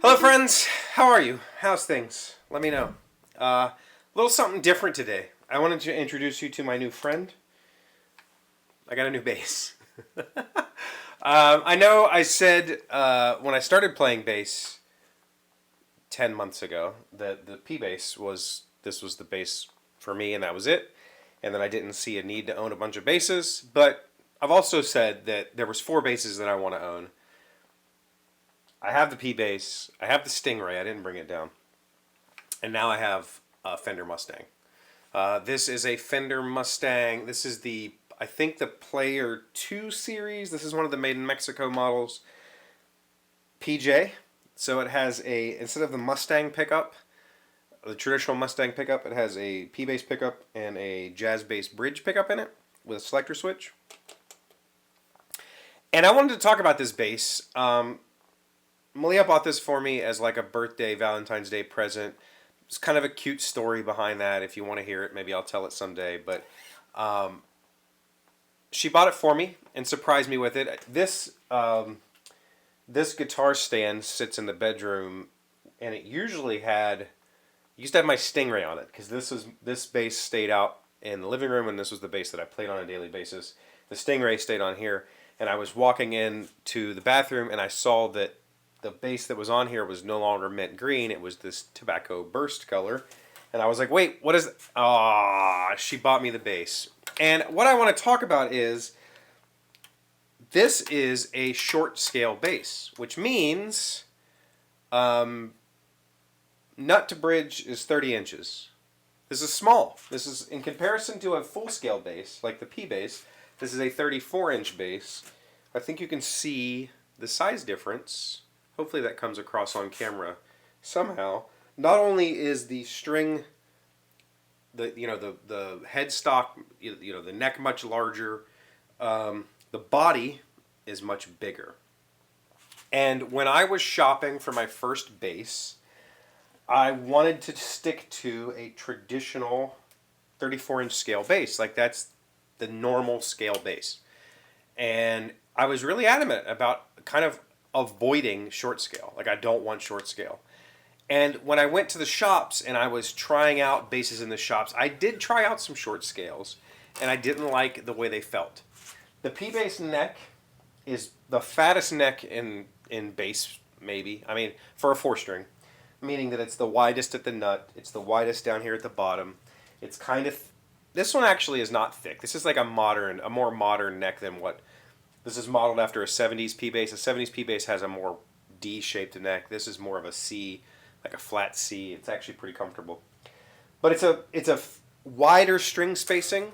Hello, friends. How are you? How's things? Let me know. A little something different today. I wanted to introduce you to my new friend. I got a new bass. I know I said when I started playing bass 10 months ago that the P bass was the bass for me and that was it. And then I didn't see a need to own a bunch of basses. But I've also said that there was 4 basses that I want to own. I have the P bass, I have the Stingray, I didn't bring it down, and now I have a Fender Mustang. This is a Fender Mustang. This is I think the Player 2 series. This is one of the Made in Mexico models. PJ. So it has instead of the Mustang pickup, the traditional Mustang pickup, it has a P bass pickup and a jazz bass bridge pickup in it with a selector switch. And I wanted to talk about this bass. Malia bought this for me as like a birthday, Valentine's Day present. It's kind of a cute story behind that. If you want to hear it, maybe I'll tell it someday. But she bought it for me and surprised me with it. This guitar stand sits in the bedroom, and it used to have my Stingray on it because this bass stayed out in the living room, and this was the bass that I played on a daily basis. The Stingray stayed on here, and I was walking into the bathroom, and I saw that the bass that was on here was no longer mint green. It was this tobacco burst color. And I was like, wait, what is it? She bought me the bass. And what I want to talk about is this is a short scale bass, which means nut to bridge is 30 inches. This is small. This is, in comparison to a full scale bass, like the P bass, this is a 34-inch bass. I think you can see the size difference. Hopefully that comes across on camera somehow. Not only is the string, the headstock, the neck much larger, the body is much bigger. And when I was shopping for my first bass, I wanted to stick to a traditional 34-inch scale bass. Like that's the normal scale bass. And I was really adamant about kind of avoiding short scale. Like I don't want short scale. And when I went to the shops and I was trying out basses in the shops, I did try out some short scales and I didn't like the way they felt. The P bass neck is the fattest neck in bass, maybe. I mean, for a 4-string, meaning that it's the widest at the nut, it's the widest down here at the bottom. It's kind of this one actually is not thick. This is like a more modern neck than what this is modeled after a 70s P bass. A 70s P bass has a more D-shaped neck. This is more of a C, like a flat C. It's actually pretty comfortable. But it's a wider string spacing.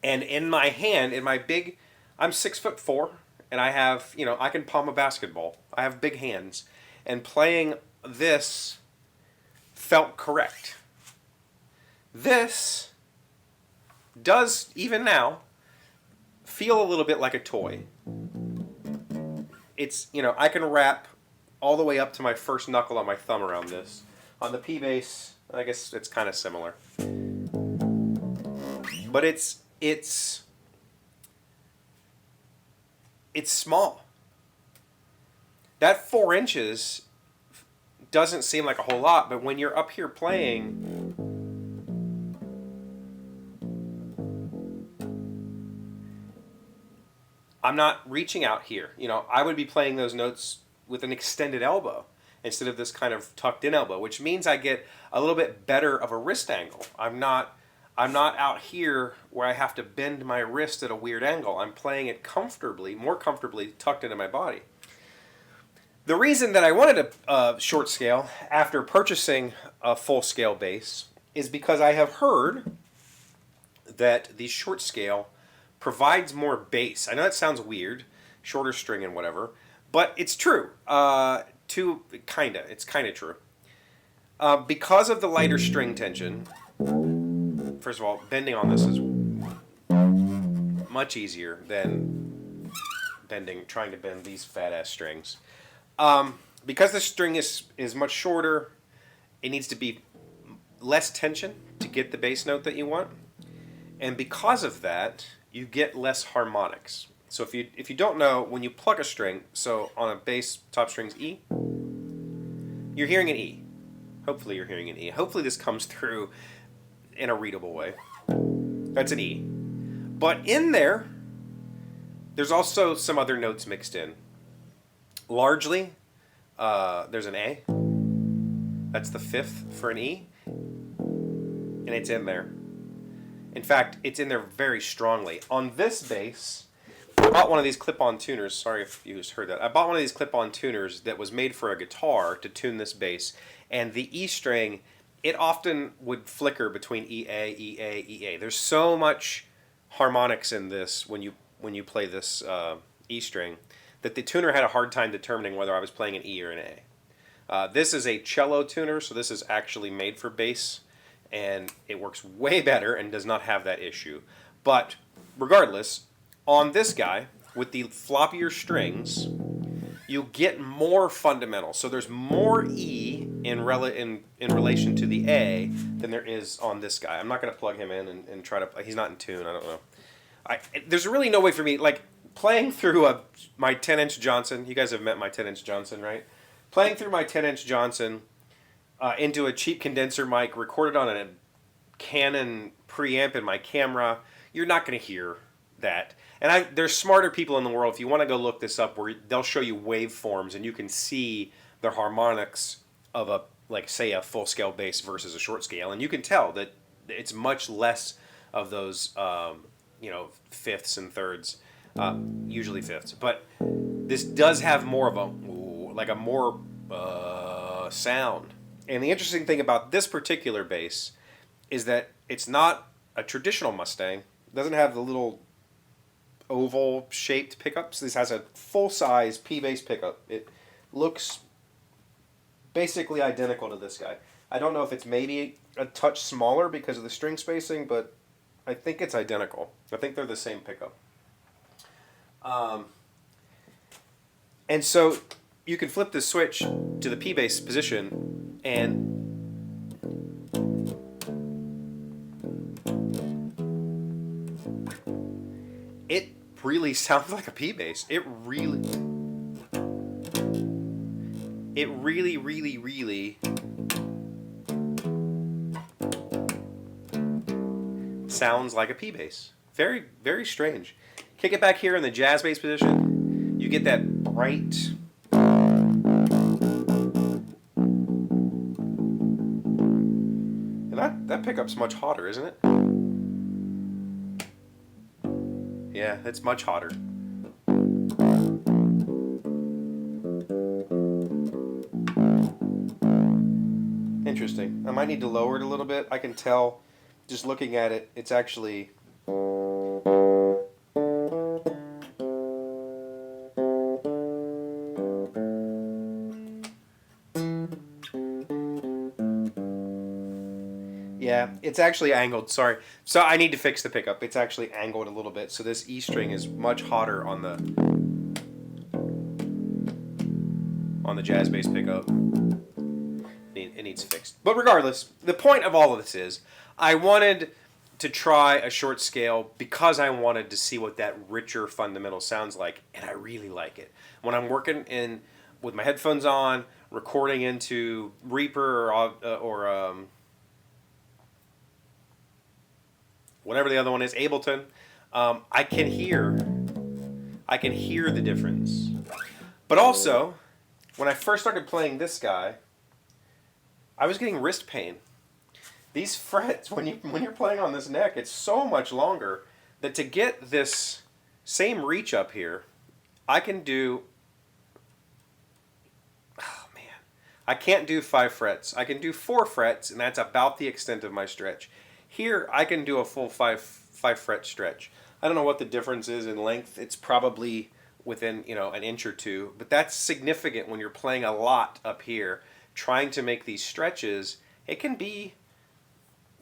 And in my hand, I'm 6'4", and I have, I can palm a basketball. I have big hands. And playing this felt correct. This does, even now, feel a little bit like a toy. It's, I can wrap all the way up to my first knuckle on my thumb around this. On the P bass, I guess it's kind of similar. But it's small. That 4 inches doesn't seem like a whole lot, but when you're up here playing, I'm not reaching out here. I would be playing those notes with an extended elbow instead of this kind of tucked in elbow, which means I get a little bit better of a wrist angle. I'm not out here where I have to bend my wrist at a weird angle. I'm playing it more comfortably tucked into my body. The reason that I wanted a short scale after purchasing a full scale bass is because I have heard that the short scale provides more bass. I know that sounds weird, shorter string and whatever, but it's true. It's kind of true. Because of the lighter string tension, first of all, bending on this is much easier than trying to bend these fat ass strings. Because the string is much shorter, it needs to be less tension to get the bass note that you want. And because of that, you get less harmonics. So if you don't know, when you pluck a string, so on a bass, top string's E, You're hearing an E. Hopefully you're hearing an E. Hopefully this comes through in a readable way. That's an E. But in there, there's also some other notes mixed in. Largely, there's an A. That's the fifth for an E. And it's in there. In fact, it's in there very strongly. On this bass, I bought one of these clip-on tuners. Sorry if you just heard that. I bought one of these clip-on tuners that was made for a guitar to tune this bass. And the E string, it often would flicker between EA, EA, EA. There's so much harmonics in this when you play this E string that the tuner had a hard time determining whether I was playing an E or an A. This is a cello tuner, so this is actually made for bass, and it works way better and does not have that issue. But regardless, on this guy, with the floppier strings, you get more fundamental. So there's more E in relation to the A than there is on this guy. I'm not going to plug him in and try to... He's not in tune, I don't know. There's really no way for me, like, playing through my 10-inch Johnson. You guys have met my 10-inch Johnson, right? Playing through my 10-inch Johnson into a cheap condenser mic, recorded on a Canon preamp in my camera, you're not going to hear that. And there's smarter people in the world. If you want to go look this up, where they'll show you waveforms and you can see the harmonics of say a full scale bass versus a short scale, and you can tell that it's much less of those fifths and thirds, usually fifths. But this does have more of a more sound. And the interesting thing about this particular bass is that it's not a traditional Mustang. It doesn't have the little oval shaped pickups. This has a full size P bass pickup. It looks basically identical to this guy. I don't know if it's maybe a touch smaller because of the string spacing, but I think it's identical. I think they're the same pickup. And so you can flip the switch to the P bass position, and it really sounds like a P bass. It really sounds like a P bass. Very, very strange. Kick it back here in the jazz bass position. You get that bright, and that pickup's much hotter, isn't it? Yeah, it's much hotter. Interesting. I might need to lower it a little bit. I can tell, just looking at it, it's actually... Yeah, it's actually angled, sorry. So I need to fix the pickup. It's actually angled a little bit, so this E string is much hotter on the jazz bass pickup. It needs fixed. But regardless, the point of all of this is, I wanted to try a short scale because I wanted to see what that richer fundamental sounds like, and I really like it. When I'm working with my headphones on, recording into Reaper or whatever the other one is, Ableton, I can hear the difference. But also, when I first started playing this guy, I was getting wrist pain. These frets, when you're playing on this neck, it's so much longer that to get this same reach up here, I can do... Oh man, I can't do 5 frets. I can do 4 frets, and that's about the extent of my stretch. Here, I can do a full 5 fret stretch. I don't know what the difference is in length. It's probably within an inch or two, but that's significant when you're playing a lot up here. Trying to make these stretches, it can be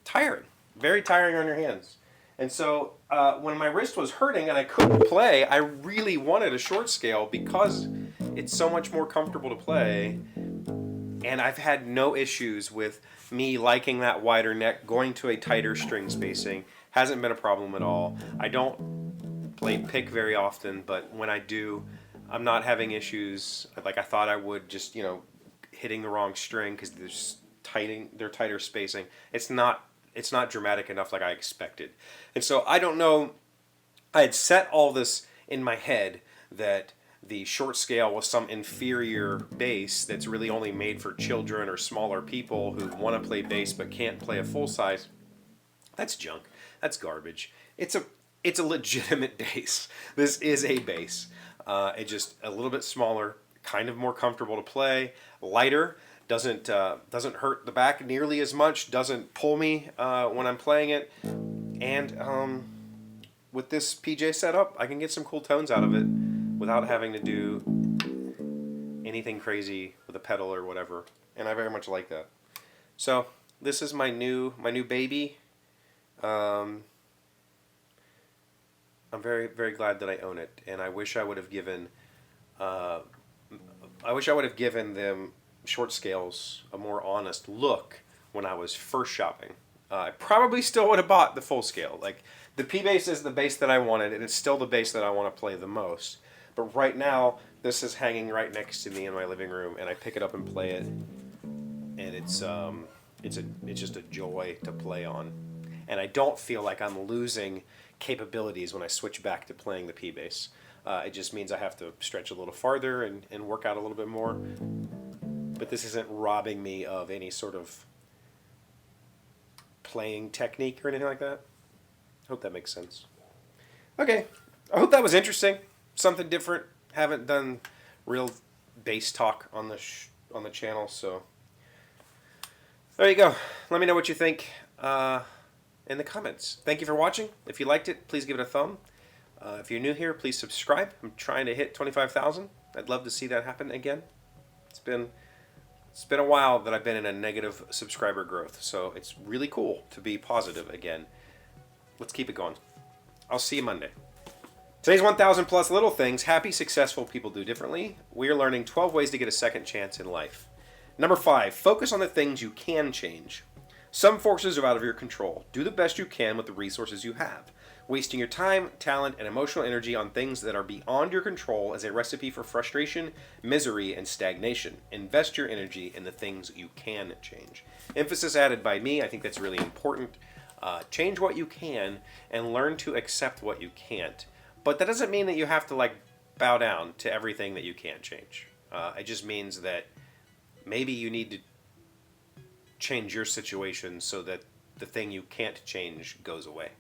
tiring, very tiring on your hands. And so when my wrist was hurting and I couldn't play, I really wanted a short scale because it's so much more comfortable to play. And I've had no issues with me liking that wider neck, going to a tighter string spacing. Hasn't been a problem at all. I don't play pick very often, but when I do, I'm not having issues like I thought I would, just, hitting the wrong string because they're tighter spacing. It's not dramatic enough like I expected. And so I don't know. I had set all this in my head that the short scale was some inferior bass that's really only made for children or smaller people who want to play bass but can't play a full size. That's junk. That's garbage. It's a legitimate bass. This is a bass. It's just a little bit smaller, kind of more comfortable to play, lighter. Doesn't hurt the back nearly as much. Doesn't pull me when I'm playing it, and with this PJ setup, I can get some cool tones out of it without having to do anything crazy with a pedal or whatever. And I very much like that. So this is my new baby. I'm very, very glad that I own it, and I wish I would have given them short scales a more honest look when I was first shopping. I probably still would have bought the full scale. Like, the P bass is the bass that I wanted, and it's still the bass that I want to play the most. But right now, this is hanging right next to me in my living room, and I pick it up and play it, and it's just a joy to play on. And I don't feel like I'm losing capabilities when I switch back to playing the P bass. It just means I have to stretch a little farther and work out a little bit more. But this isn't robbing me of any sort of playing technique or anything like that. I hope that makes sense. Okay, I hope that was interesting. Something different. Haven't done real bass talk on the channel, so there you go. Let me know what you think in the comments. Thank you for watching. If you liked it, please give it a thumb. If you're new here, please subscribe. I'm trying to hit 25,000. I'd love to see that happen again. It's been a while that I've been in a negative subscriber growth, so it's really cool to be positive again. Let's keep it going. I'll see you Monday. Today's 1,000 plus little things happy, successful people do differently. We are learning 12 ways to get a second chance in life. Number 5, focus on the things you can change. Some forces are out of your control. Do the best you can with the resources you have. Wasting your time, talent, and emotional energy on things that are beyond your control is a recipe for frustration, misery, and stagnation. Invest your energy in the things you can change. Emphasis added by me. I think that's really important. Change what you can and learn to accept what you can't. But that doesn't mean that you have to bow down to everything that you can't change. It just means that maybe you need to change your situation so that the thing you can't change goes away.